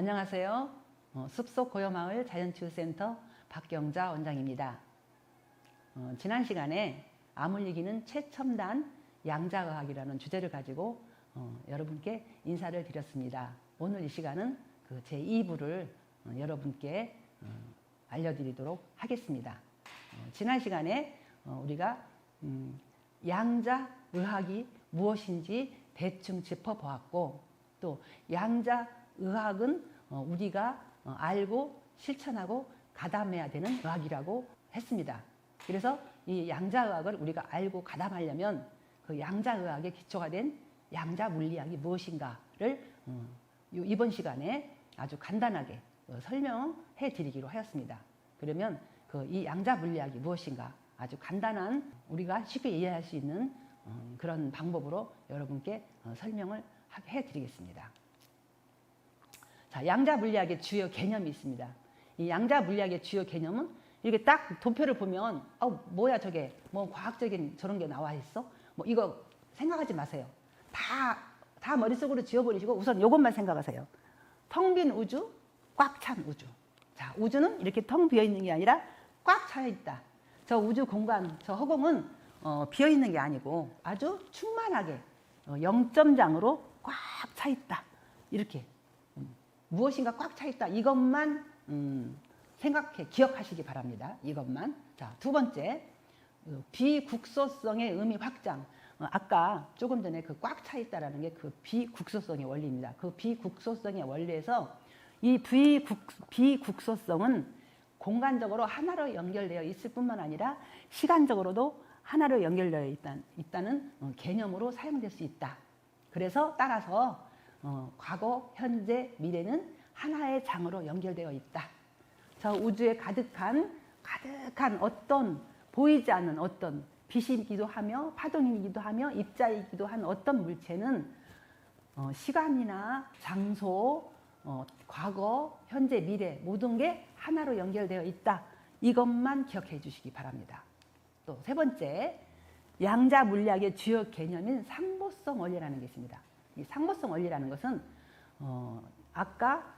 안녕하세요. 숲속고요마을 자연치유센터 박경자 원장입니다. 지난 시간에 아물리기는 최첨단 양자의학이라는 주제를 가지고 여러분께 인사를 드렸습니다. 오늘 이 시간은 그 제2부를 여러분께 알려드리도록 하겠습니다. 지난 시간에 우리가 양자의학이 무엇인지 대충 짚어보았고, 또 양자의학은 우리가 알고 실천하고 가담해야 되는 의학이라고 했습니다. 그래서 이 양자의학을 우리가 알고 가담하려면 그 양자의학의 기초가 된 양자물리학이 무엇인가를 이번 시간에 아주 간단하게 설명해 드리기로 하였습니다. 그러면 이 양자물리학이 무엇인가 아주 간단한 우리가 쉽게 이해할 수 있는 그런 방법으로 여러분께 설명을 해 드리겠습니다. 자, 양자물리학의 주요 개념이 있습니다. 이 양자물리학의 주요 개념은 이렇게 딱 도표를 보면 뭐야 저게 뭐 과학적인 저런 게 나와 있어? 뭐 이거 생각하지 마세요. 다 머릿속으로 지워버리시고 우선 이것만 생각하세요. 텅 빈 우주, 꽉 찬 우주. 자, 우주는 이렇게 텅 비어 있는 게 아니라 꽉 차 있다. 저 우주 공간, 저 허공은 비어 있는 게 아니고 아주 충만하게 0점장으로 꽉 차 있다. 이렇게 무엇인가 꽉 차 있다. 이것만 생각해 기억하시기 바랍니다. 이것만. 자, 두 번째, 비국소성의 의미 확장. 아까 조금 전에 그 꽉 차 있다라는 게 그 비국소성의 원리입니다. 그 비국소성의 원리에서 이 비국소성은 공간적으로 하나로 연결되어 있을 뿐만 아니라 시간적으로도 하나로 연결되어 있다는 개념으로 사용될 수 있다. 그래서 따라서 과거, 현재, 미래는 하나의 장으로 연결되어 있다. 저 우주에 가득한 어떤 보이지 않는 어떤 빛이기도 하며 파동이기도 하며 입자이기도 한 어떤 물체는 시간이나 장소, 과거, 현재, 미래 모든 게 하나로 연결되어 있다. 이것만 기억해 주시기 바랍니다. 또 세 번째, 양자 물리학의 주요 개념인 상보성 원리라는 게 있습니다. 이 상보성 원리라는 것은 아까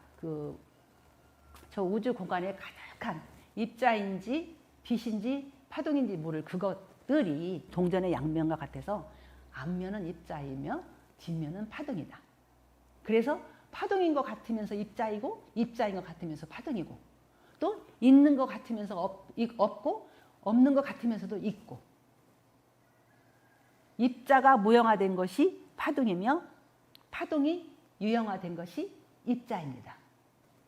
저 우주 공간에 가득한 입자인지 빛인지 파동인지 모를 그것들이 동전의 양면과 같아서 앞면은 입자이며 뒷면은 파동이다. 그래서 파동인 것 같으면서 입자이고 입자인 것 같으면서 파동이고, 또 있는 것 같으면서 없고 없는 것 같으면서도 있고, 입자가 무형화된 것이 파동이며 파동이 유형화된 것이 입자입니다.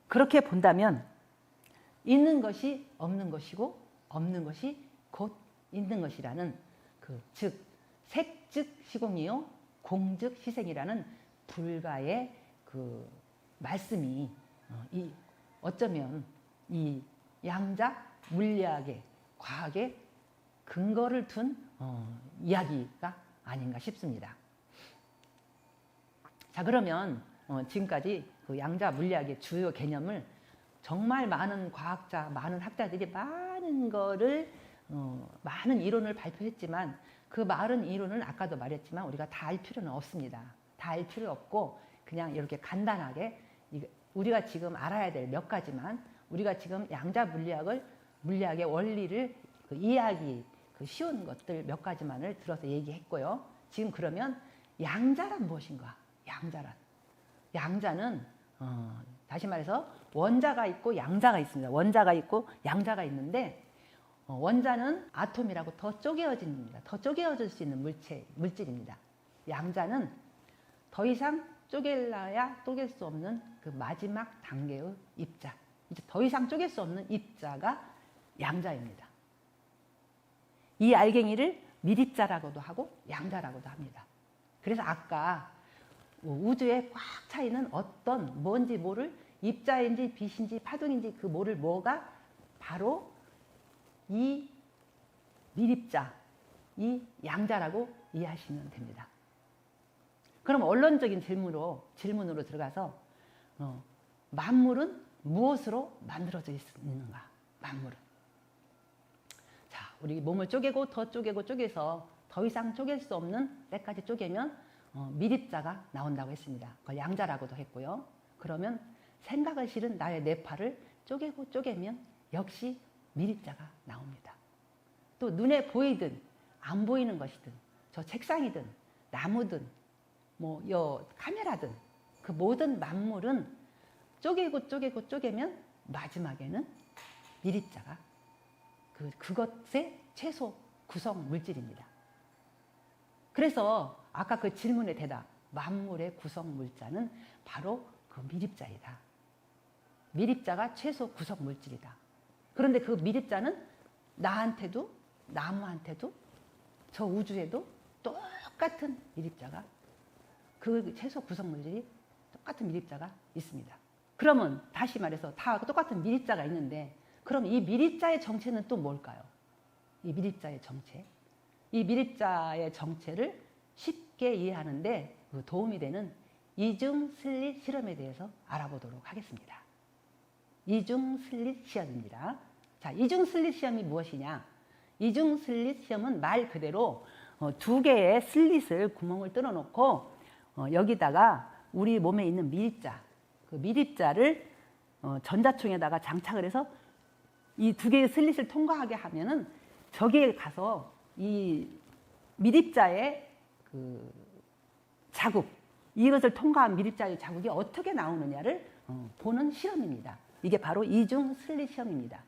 그렇게 본다면 있는 것이 없는 것이고 없는 것이 곧 있는 것이라는 즉 색즉 시공이요 공즉 희생이라는 불가의 말씀이 어쩌면 이 양자 물리학의 과학의 근거를 둔 이야기가 아닌가 싶습니다. 자, 그러면 지금까지 그 양자 물리학의 주요 개념을 정말 많은 과학자, 많은 학자들이 많은 이론을 발표했지만 그 많은 이론은 아까도 말했지만 우리가 다 알 필요는 없습니다. 다 알 필요 없고 그냥 이렇게 간단하게 우리가 지금 알아야 될 몇 가지만, 우리가 지금 양자 물리학의 원리를 이해하기 쉬운 것들 몇 가지만을 들어서 얘기했고요. 지금 그러면 양자란 무엇인가? 양자는 다시 말해서 원자가 있고 양자가 있습니다. 원자가 있고 양자가 있는데 원자는 아톰이라고 더 쪼개어질 수 있는 물질입니다. 양자는 더 이상 쪼갤래야 쪼갤 수 없는 그 마지막 단계의 입자. 이제 더 이상 쪼갤 수 없는 입자가 양자입니다. 이 알갱이를 밀입자라고도 하고 양자라고도 합니다. 그래서 아까 우주에 꽉 차 있는 어떤 뭔지 모를 입자인지 빛인지 파동인지 그 모를 뭐가 바로 이 밀입자, 이 양자라고 이해하시면 됩니다. 그럼 원론적인 질문으로 들어가서 만물은 무엇으로 만들어져 있는가? 만물은. 자, 우리 몸을 쪼개고 더 쪼개고 쪼개서 더 이상 쪼갤 수 없는 때까지 쪼개면 밀입자가 나온다고 했습니다. 그걸 양자라고도 했고요. 그러면 생각을 실은 나의 뇌파를 쪼개고 쪼개면 역시 미립자가 나옵니다. 또 눈에 보이든 안 보이는 것이든 저 책상이든 나무든 뭐 여 카메라든 그 모든 만물은 쪼개고 쪼개고 쪼개면 마지막에는 미립자가 그것의 최소 구성 물질입니다. 그래서 아까 그 질문의 대답, 만물의 구성 물자는 바로 그 미립자이다. 미립자가 최소 구성 물질이다. 그런데 그 미립자는 나한테도 나무한테도 저 우주에도 똑같은 미립자가 그 최소 구성 물질이 똑같은 미립자가 있습니다. 그러면 다시 말해서 다 똑같은 미립자가 있는데 그럼 이 미립자의 정체는 또 뭘까요? 이 미립자의 정체. 이 미립자의 정체를 쉽게 이해하는데 도움이 되는 이중 슬릿 실험에 대해서 알아보도록 하겠습니다. 이중 슬릿 시험입니다. 자, 이중 슬릿 시험이 무엇이냐? 이중 슬릿 시험은 말 그대로 두 개의 슬릿을 구멍을 뚫어 놓고 여기다가 우리 몸에 있는 미립자, 그 미립자를 전자총에다가 장착을 해서 이 두 개의 슬릿을 통과하게 하면은 저기에 가서 이 미립자의 그 자국, 이것을 통과한 미립자의 자국이 어떻게 나오느냐를 보는 실험입니다. 이게 바로 이중 슬릿 시험입니다.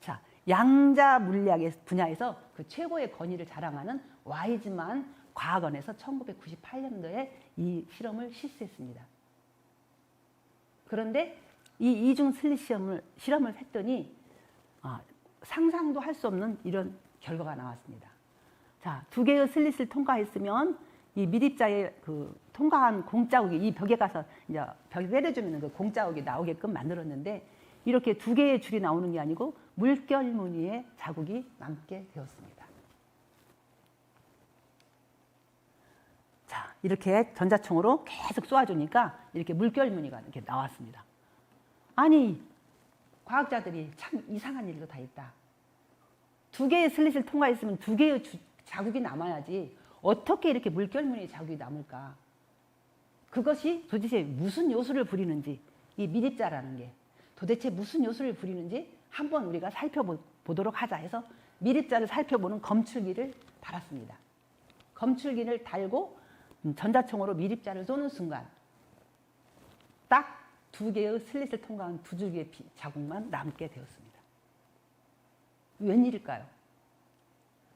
자, 양자 물리학의 분야에서 그 최고의 권위를 자랑하는 와이즈만 과학원에서 1998년도에 이 실험을 실시했습니다. 그런데 이 이중 슬릿 실험을 했더니 상상도 할 수 없는 이런 결과가 나왔습니다. 자, 두 개의 슬릿을 통과했으면 이 미립자의 그 통과한 공자국이 이 벽에 가서 이제 벽에 때려주면 그 공자국이 나오게끔 만들었는데 이렇게 두 개의 줄이 나오는 게 아니고 물결 무늬의 자국이 남게 되었습니다. 자, 이렇게 전자총으로 계속 쏘아주니까 이렇게 물결 무늬가 이렇게 나왔습니다. 아니, 과학자들이 참 이상한 일도 다 있다. 두 개의 슬릿을 통과했으면 두 개의 자국이 남아야지 어떻게 이렇게 물결 무늬의 자국이 남을까? 그것이 도대체 무슨 요소를 부리는지, 이 미립자라는 게 도대체 무슨 요소를 부리는지 한번 우리가 살펴보도록 하자 해서 미립자를 살펴보는 검출기를 달았습니다. 검출기를 달고 전자총으로 미립자를 쏘는 순간 딱 두 개의 슬릿을 통과한 두 줄기의 자국만 남게 되었습니다. 웬일일까요?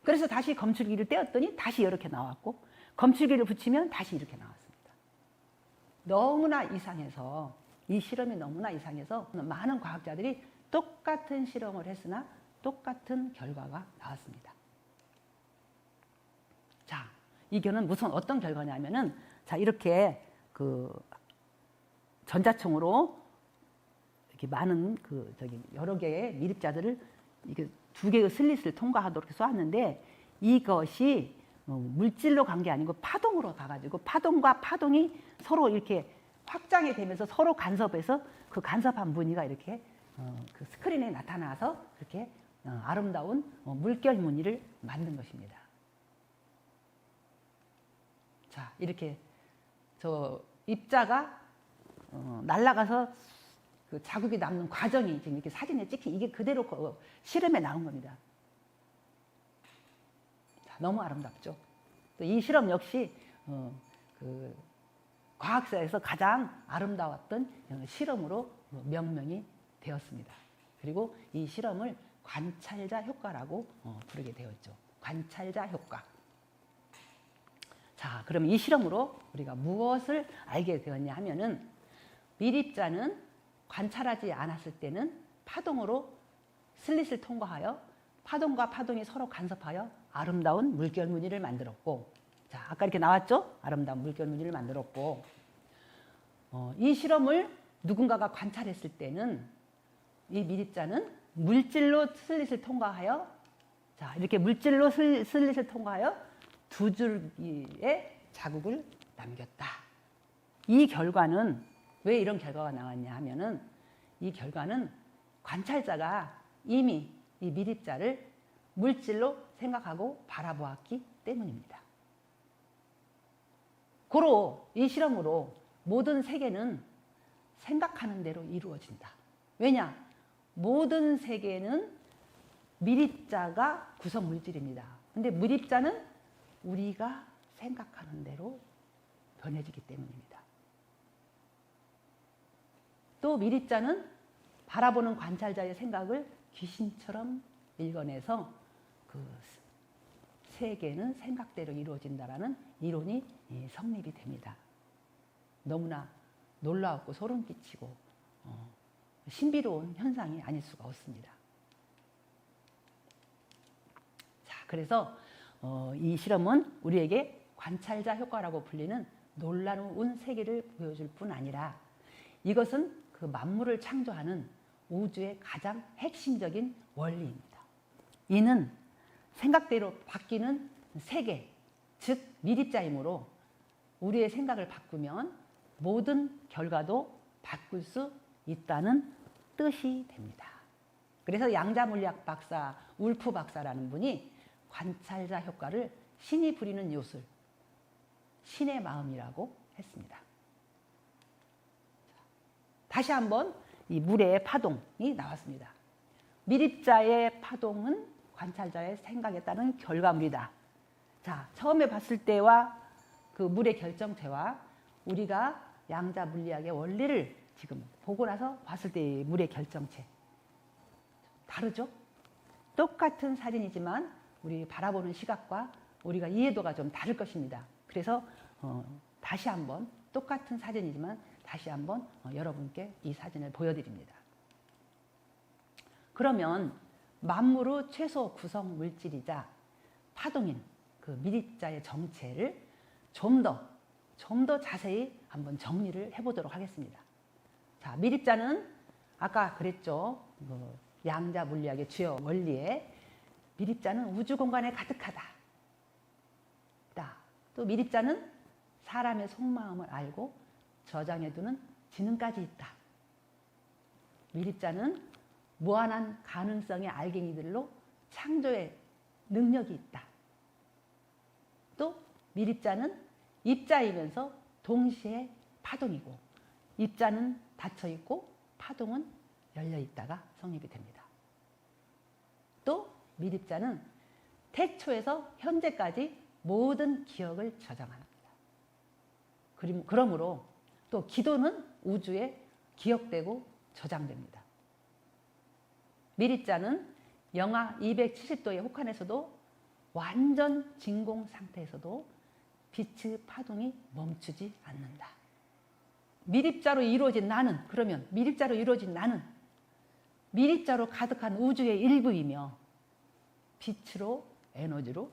그래서 다시 검출기를 떼었더니 다시 이렇게 나왔고 검출기를 붙이면 다시 이렇게 나왔습니다. 너무나 이상해서 이 실험이 너무나 이상해서 많은 과학자들이 똑같은 실험을 했으나 똑같은 결과가 나왔습니다. 자, 이거는 무슨 어떤 결과냐면은 자, 이렇게 그 전자총으로 이렇게 많은 여러 개의 미립자들을 이게 두 개의 슬릿을 통과하도록 쏘았는데 이것이 물질로 간 게 아니고 파동으로 가가지고 파동과 파동이 서로 이렇게 확장이 되면서 서로 간섭해서 그 간섭한 무늬가 이렇게 그 스크린에 나타나서 그렇게 아름다운 물결 무늬를 만든 것입니다. 자, 이렇게 저 입자가 날아가서 그 자국이 남는 과정이 지금 이렇게 사진에 찍힌 이게 그대로 실험에 나온 겁니다. 자, 너무 아름답죠. 또 이 실험 역시 그 과학사에서 가장 아름다웠던 실험으로 명명이 되었습니다. 그리고 이 실험을 관찰자 효과라고 부르게 되었죠. 관찰자 효과. 자, 그럼 이 실험으로 우리가 무엇을 알게 되었냐 하면은 미립자는 관찰하지 않았을 때는 파동으로 슬릿을 통과하여 파동과 파동이 서로 간섭하여 아름다운 물결 무늬를 만들었고, 자, 아까 이렇게 나왔죠? 아름다운 물결 무늬를 만들었고, 이 실험을 누군가가 관찰했을 때는 이 미립자는 물질로 슬릿을 통과하여, 자, 이렇게 물질로 슬릿을 통과하여 두 줄기의 자국을 남겼다. 이 결과는 왜 이런 결과가 나왔냐 하면은 이 결과는 관찰자가 이미 이 미립자를 물질로 생각하고 바라보았기 때문입니다. 고로 이 실험으로 모든 세계는 생각하는 대로 이루어진다. 왜냐? 모든 세계는 미립자가 구성 물질입니다. 근데 미립자는 우리가 생각하는 대로 변해지기 때문입니다. 또 미립자는 바라보는 관찰자의 생각을 귀신처럼 읽어내서 그 세계는 생각대로 이루어진다라는 이론이 성립이 됩니다. 너무나 놀라웠고 소름 끼치고 신비로운 현상이 아닐 수가 없습니다. 자, 그래서 이 실험은 우리에게 관찰자 효과라고 불리는 놀라운 세계를 보여줄 뿐 아니라 이것은 그 만물을 창조하는 우주의 가장 핵심적인 원리입니다. 이는 생각대로 바뀌는 세계, 즉 미립자이므로 우리의 생각을 바꾸면 모든 결과도 바꿀 수 있다는 뜻이 됩니다. 그래서 양자물리학 박사 울프 박사라는 분이 관찰자 효과를 신이 부리는 요술, 신의 마음이라고 했습니다. 다시 한번 이 물의 파동이 나왔습니다. 미립자의 파동은 관찰자의 생각에 따른 결과물이다. 자, 처음에 봤을 때와 그 물의 결정체와 우리가 양자 물리학의 원리를 지금 보고 나서 봤을 때의 물의 결정체 다르죠? 똑같은 사진이지만 우리 바라보는 시각과 우리가 이해도가 좀 다를 것입니다. 그래서 다시 한번 똑같은 사진이지만 다시 한번 여러분께 이 사진을 보여드립니다. 그러면 만물의 최소 구성 물질이자 파동인 그 미립자의 정체를 좀 더 자세히 한번 정리를 해보도록 하겠습니다. 자, 미립자는 아까 그랬죠. 양자 물리학의 주요 원리에 미립자는 우주 공간에 가득하다. 또 미립자는 사람의 속마음을 알고 저장해두는 지능까지 있다. 미립자는 무한한 가능성의 알갱이들로 창조의 능력이 있다. 또 미립자는 입자이면서 동시에 파동이고 입자는 닫혀있고 파동은 열려있다가 성립이 됩니다. 또 미립자는 태초에서 현재까지 모든 기억을 저장합니다. 그러므로 또 기도는 우주에 기억되고 저장됩니다. 미립자는 영하 270도의 혹한에서도 완전 진공 상태에서도 빛의 파동이 멈추지 않는다. 미립자로 이루어진 나는, 그러면 미립자로 이루어진 나는 미립자로 가득한 우주의 일부이며 빛으로, 에너지로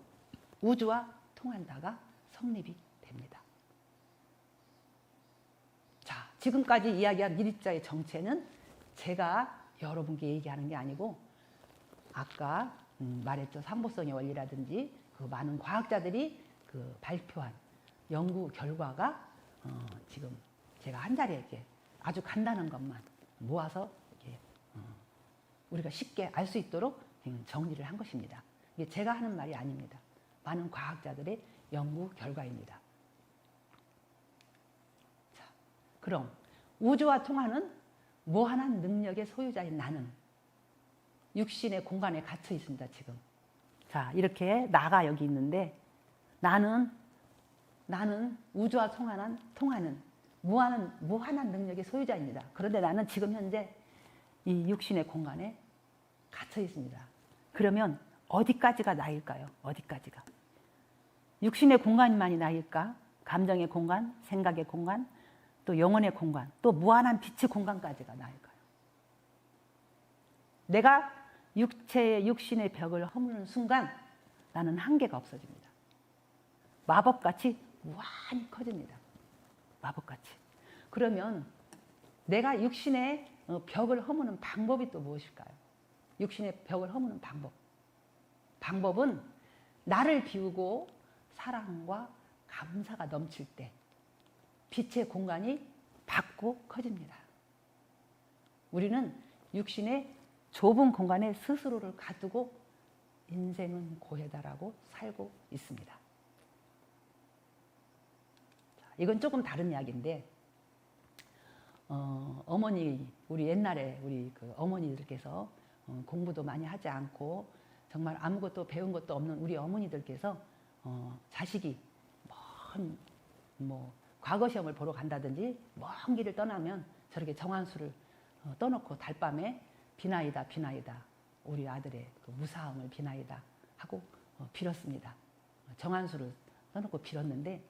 우주와 통한다가 성립이 됩니다. 자, 지금까지 이야기한 미립자의 정체는 제가 여러분께 얘기하는 게 아니고 아까 말했죠. 상보성의 원리라든지 그 많은 과학자들이 그 발표한 연구 결과가 지금 제가 한 자리에 이렇게 아주 간단한 것만 모아서 이렇게 우리가 쉽게 알 수 있도록 정리를 한 것입니다. 이게 제가 하는 말이 아닙니다. 많은 과학자들의 연구 결과입니다. 자, 그럼 우주와 통하는 무한한 능력의 소유자인 나는 육신의 공간에 갇혀 있습니다. 지금. 자, 이렇게 나가 여기 있는데 나는 우주와 통하는 무한한 능력의 소유자입니다. 그런데 나는 지금 현재 이 육신의 공간에 갇혀 있습니다. 그러면 어디까지가 나일까요? 어디까지가? 육신의 공간만이 나일까? 감정의 공간, 생각의 공간, 또 영혼의 공간, 또 무한한 빛의 공간까지가 나일까요? 내가 육신의 벽을 허무는 순간 나는 한계가 없어집니다. 마법같이 무한히 커집니다. 마법같이. 그러면 내가 육신의 벽을 허무는 방법이 또 무엇일까요? 육신의 벽을 허무는 방법은 나를 비우고 사랑과 감사가 넘칠 때 빛의 공간이 밝고 커집니다. 우리는 육신의 좁은 공간에 스스로를 가두고 인생은 고해다라고 살고 있습니다. 이건 조금 다른 이야기인데 어머니, 우리 옛날에 우리 그 어머니들께서 공부도 많이 하지 않고 정말 아무것도 배운 것도 없는 우리 어머니들께서 자식이 뭐 과거 시험을 보러 간다든지 먼 길을 떠나면 저렇게 정한수를 떠놓고 달밤에 비나이다 비나이다 우리 아들의 그 무사함을 비나이다 하고 빌었습니다. 정한수를 떠놓고 빌었는데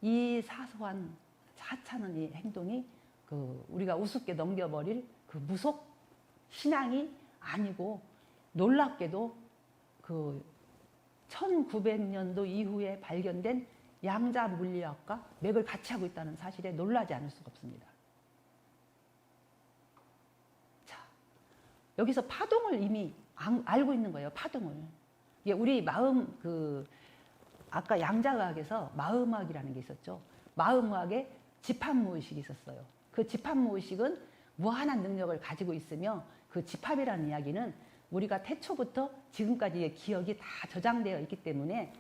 이 사소한 하찮은 이 행동이 그 우리가 우습게 넘겨버릴 그 무속 신앙이 아니고 놀랍게도 그 1900년도 이후에 발견된 양자 물리학과 맥을 같이 하고 있다는 사실에 놀라지 않을 수가 없습니다. 자, 여기서 파동을 이미 알고 있는 거예요. 파동을. 이게 우리 마음 아까 양자의학에서 마음의학이라는 게 있었죠. 마음의학에 집합무의식이 있었어요. 그 집합무의식은 무한한 능력을 가지고 있으며 그 집합이라는 이야기는 우리가 태초부터 지금까지의 기억이 다 저장되어 있기 때문에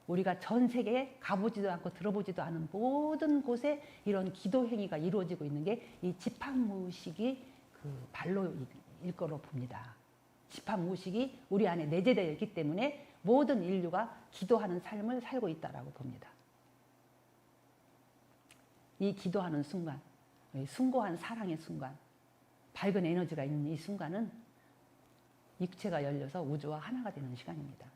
우리가 전 세계에 가보지도 않고 들어보지도 않은 모든 곳에 이런 기도 행위가 이루어지고 있는 게 이 집합무의식이 그 발로일 거로 봅니다. 집합무의식이 우리 안에 내재되어 있기 때문에 모든 인류가 기도하는 삶을 살고 있다라고 봅니다. 이 기도하는 순간, 숭고한 사랑의 순간, 밝은 에너지가 있는 이 순간은 육체가 열려서 우주와 하나가 되는 시간입니다.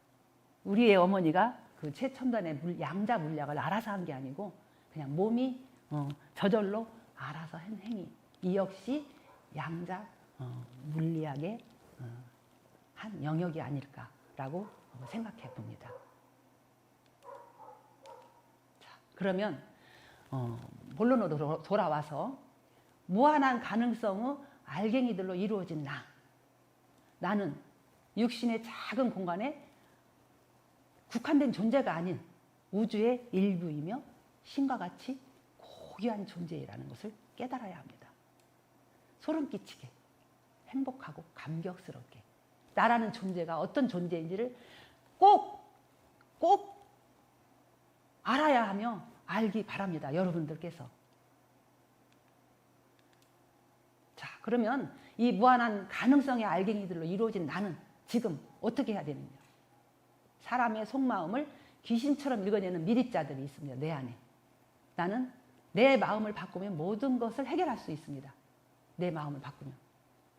우리의 어머니가 그 최첨단의 양자 물리학을 알아서 한 게 아니고 그냥 몸이 저절로 알아서 한 행위. 이 역시 양자 물리학의 한 영역이 아닐까라고 생각해 봅니다. 자, 그러면 본론으로 돌아와서 무한한 가능성의 알갱이들로 이루어진 나는 육신의 작은 공간에 국한된 존재가 아닌 우주의 일부이며 신과 같이 고귀한 존재라는 것을 깨달아야 합니다. 소름 끼치게 행복하고 감격스럽게 나라는 존재가 어떤 존재인지를 꼭 알아야 하며 알기 바랍니다. 여러분들께서. 자, 그러면 이 무한한 가능성의 알갱이들로 이루어진 나는 지금 어떻게 해야 되느냐. 사람의 속마음을 귀신처럼 읽어내는 미립자들이 있습니다. 내 안에. 나는 내 마음을 바꾸면 모든 것을 해결할 수 있습니다. 내 마음을 바꾸면.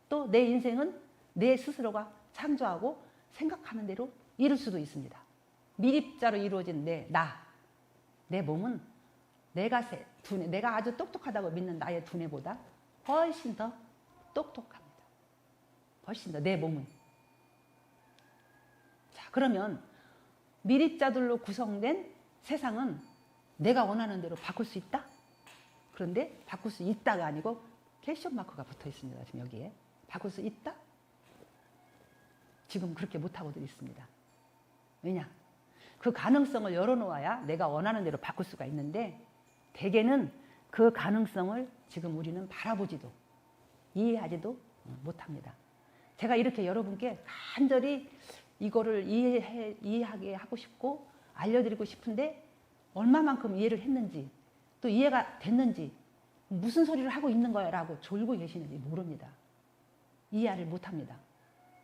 또 내 인생은 내 스스로가 창조하고 생각하는 대로 이룰 수도 있습니다. 미립자로 이루어진 내 몸은 내가 아주 똑똑하다고 믿는 나의 두뇌보다 훨씬 더 똑똑합니다. 훨씬 더 내 몸은. 자, 그러면 미립자들로 구성된 세상은 내가 원하는 대로 바꿀 수 있다? 그런데 바꿀 수 있다가 아니고 퀘스천 마크가 붙어 있습니다. 지금 여기에. 바꿀 수 있다? 지금 그렇게 못하고들 있습니다. 왜냐? 그 가능성을 열어놓아야 내가 원하는 대로 바꿀 수가 있는데 대개는 그 가능성을 지금 우리는 바라보지도 이해하지도 못합니다. 제가 이렇게 여러분께 간절히 이거를 이해하게 하고 싶고 알려드리고 싶은데 얼마만큼 이해를 했는지 또 이해가 됐는지 무슨 소리를 하고 있는 거야 라고 졸고 계시는지 모릅니다. 이해를 못합니다.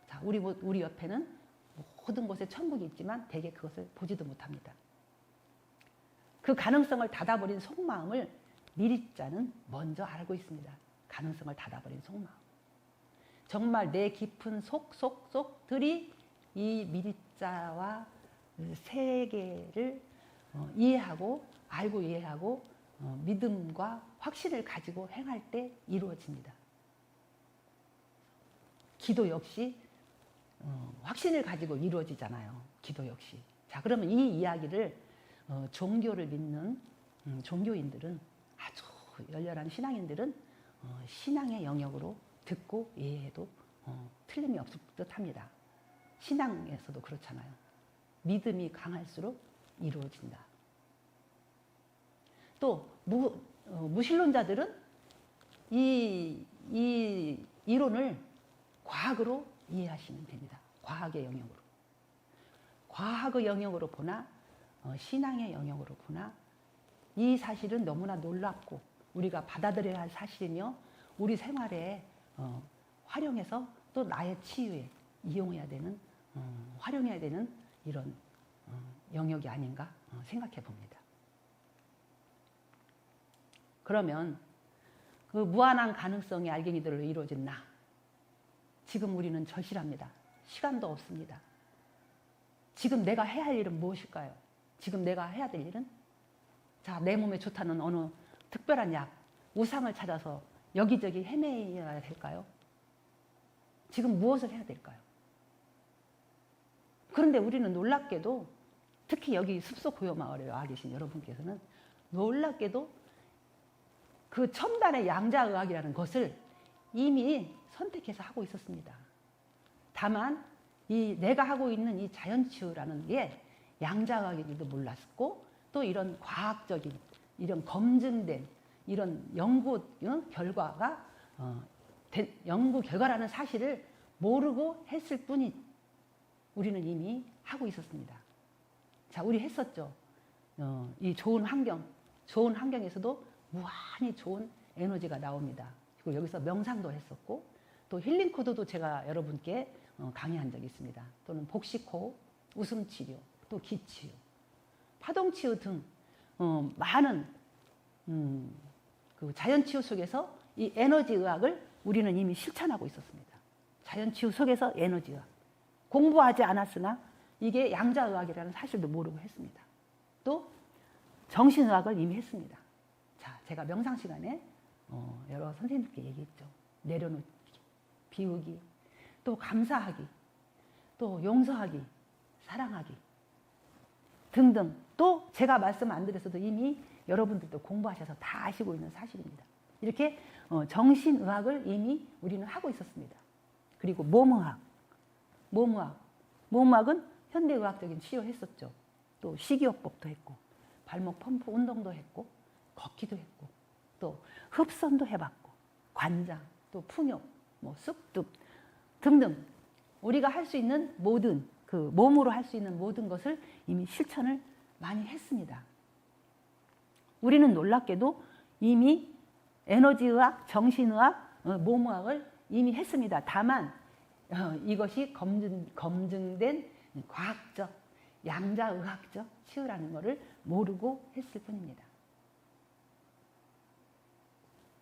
자, 우리 옆에는 모든 곳에 천국이 있지만 대개 그것을 보지도 못합니다. 그 가능성을 닫아버린 속마음을 미립자는 먼저 알고 있습니다. 가능성을 닫아버린 속마음. 정말 내 깊은 속들이 이 미립자와 세계를 이해하고 알고 이해하고 믿음과 확신을 가지고 행할 때 이루어집니다. 기도 역시 확신을 가지고 이루어지잖아요. 기도 역시. 자, 그러면 이 이야기를 종교를 믿는 종교인들은 아주 열렬한 신앙인들은 신앙의 영역으로 듣고 이해해도 틀림이 없을 듯합니다. 신앙에서도 그렇잖아요. 믿음이 강할수록 이루어진다. 또 무신론자들은 이 이론을 과학으로 이해하시면 됩니다. 과학의 영역으로. 과학의 영역으로 보나 신앙의 영역으로 보나 이 사실은 너무나 놀랍고 우리가 받아들여야 할 사실이며 우리 생활에 활용해서 또 나의 치유에 이용해야 되는 활용해야 되는 이런 영역이 아닌가 생각해 봅니다. 그러면 그 무한한 가능성의 알갱이들로 이루어진 나, 지금 우리는 절실합니다. 시간도 없습니다. 지금 내가 해야 할 일은 무엇일까요? 지금 내가 해야 될 일은, 자, 내 몸에 좋다는 어느 특별한 약, 우상을 찾아서 여기저기 헤매야 될까요? 지금 무엇을 해야 될까요? 그런데 우리는 놀랍게도, 특히 여기 숲속 고요마을에 와 계신 여러분께서는 놀랍게도 그 첨단의 양자의학이라는 것을 이미 선택해서 하고 있었습니다. 다만 이 내가 하고 있는 이 자연치유라는 게 양자의학인지도 몰랐고, 또 이런 과학적인, 이런 검증된 이런 연구 결과가 연구 결과라는 사실을 모르고 했을 뿐인 우리는 이미 하고 있었습니다. 자, 우리 했었죠. 이 좋은 환경에서도 무한히 좋은 에너지가 나옵니다. 그리고 여기서 명상도 했었고, 또 힐링 코드도 제가 여러분께 강의한 적이 있습니다. 또는 복식호흡, 웃음치료, 또 기치유, 파동치유 등 많은 그 자연치유 속에서 이 에너지의학을 우리는 이미 실천하고 있었습니다. 자연치유 속에서 에너지의학. 공부하지 않았으나 이게 양자의학이라는 사실도 모르고 했습니다. 또 정신의학을 이미 했습니다. 자, 제가 명상 시간에 여러 선생님들께 얘기했죠. 내려놓기, 비우기, 또 감사하기, 또 용서하기, 사랑하기 등등. 또 제가 말씀 안 드렸어도 이미 여러분들도 공부하셔서 다 아시고 있는 사실입니다. 이렇게 정신의학을 이미 우리는 하고 있었습니다. 그리고 몸의학은 현대의학적인 치료했었죠. 또 식이요법도 했고, 발목 펌프 운동도 했고, 걷기도 했고, 또 흡선도 해봤고, 관장, 또 풍요, 쑥뚝 등등 우리가 할 수 있는 모든, 그 몸으로 할 수 있는 모든 것을 이미 실천을 많이 했습니다. 우리는 놀랍게도 이미 에너지의학, 정신의학, 몸의학을 이미 했습니다. 다만 이것이 검증된 과학적, 양자의학적 치유라는 것을 모르고 했을 뿐입니다.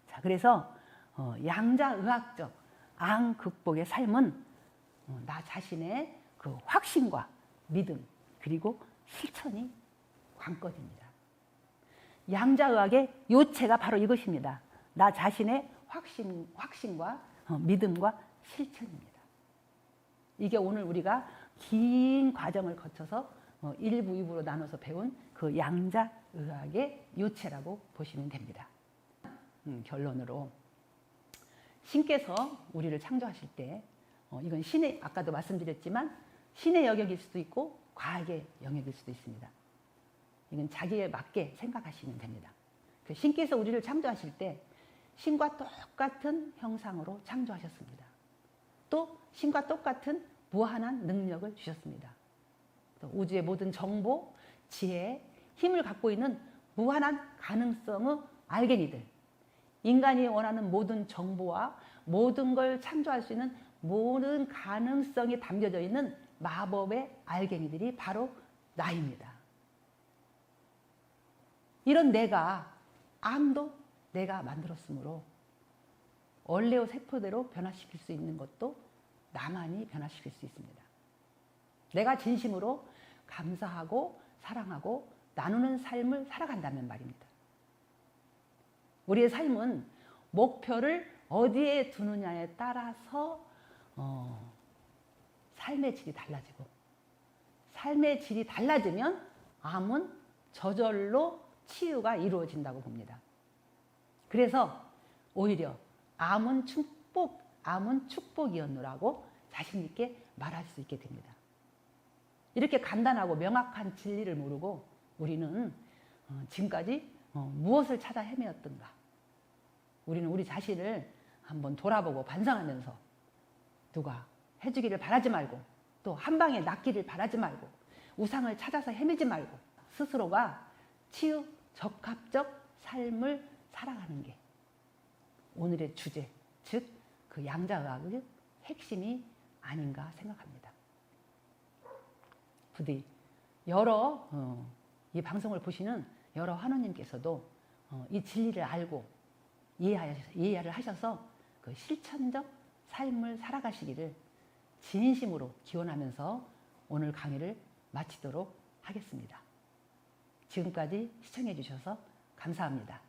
자, 그래서 양자의학적 암 극복의 삶은 나 자신의 그 확신과 믿음, 그리고 실천이 관건입니다. 양자의학의 요체가 바로 이것입니다. 나 자신의 확신과 믿음과 실천입니다. 이게 오늘 우리가 긴 과정을 거쳐서 1부, 2부로 나눠서 배운 그 양자의학의 요체라고 보시면 됩니다. 결론으로 신께서 우리를 창조하실 때 이건 신의, 아까도 말씀드렸지만 신의 영역일 수도 있고 과학의 영역일 수도 있습니다. 이건 자기에 맞게 생각하시면 됩니다. 그 신께서 우리를 창조하실 때 신과 똑같은 형상으로 창조하셨습니다. 또 신과 똑같은 무한한 능력을 주셨습니다. 또 우주의 모든 정보, 지혜, 힘을 갖고 있는 무한한 가능성의 알갱이들, 인간이 원하는 모든 정보와 모든 걸 창조할 수 있는 모든 가능성이 담겨져 있는 마법의 알갱이들이 바로 나입니다. 이런 내가, 암도 내가 만들었으므로 원래의 세포대로 변화시킬 수 있는 것도 나만이 변화시킬 수 있습니다. 내가 진심으로 감사하고 사랑하고 나누는 삶을 살아간다면 말입니다. 우리의 삶은 목표를 어디에 두느냐에 따라서 삶의 질이 달라지고, 삶의 질이 달라지면 암은 저절로 치유가 이루어진다고 봅니다. 그래서 오히려 암은 축복이었노라고 자신 있게 말할 수 있게 됩니다. 이렇게 간단하고 명확한 진리를 모르고 우리는 지금까지 무엇을 찾아 헤매었던가, 우리는 우리 자신을 한번 돌아보고 반성하면서 누가 해주기를 바라지 말고, 또 한 방에 낫기를 바라지 말고, 우상을 찾아서 헤매지 말고 스스로가 치유 적합적 삶을 살아가는 게 오늘의 주제, 즉 그 양자의학의 핵심이 아닌가 생각합니다. 부디 여러 이 방송을 보시는 여러 환우님께서도 이 진리를 알고 이해를 하셔서 그 실천적 삶을 살아가시기를 진심으로 기원하면서 오늘 강의를 마치도록 하겠습니다. 지금까지 시청해 주셔서 감사합니다.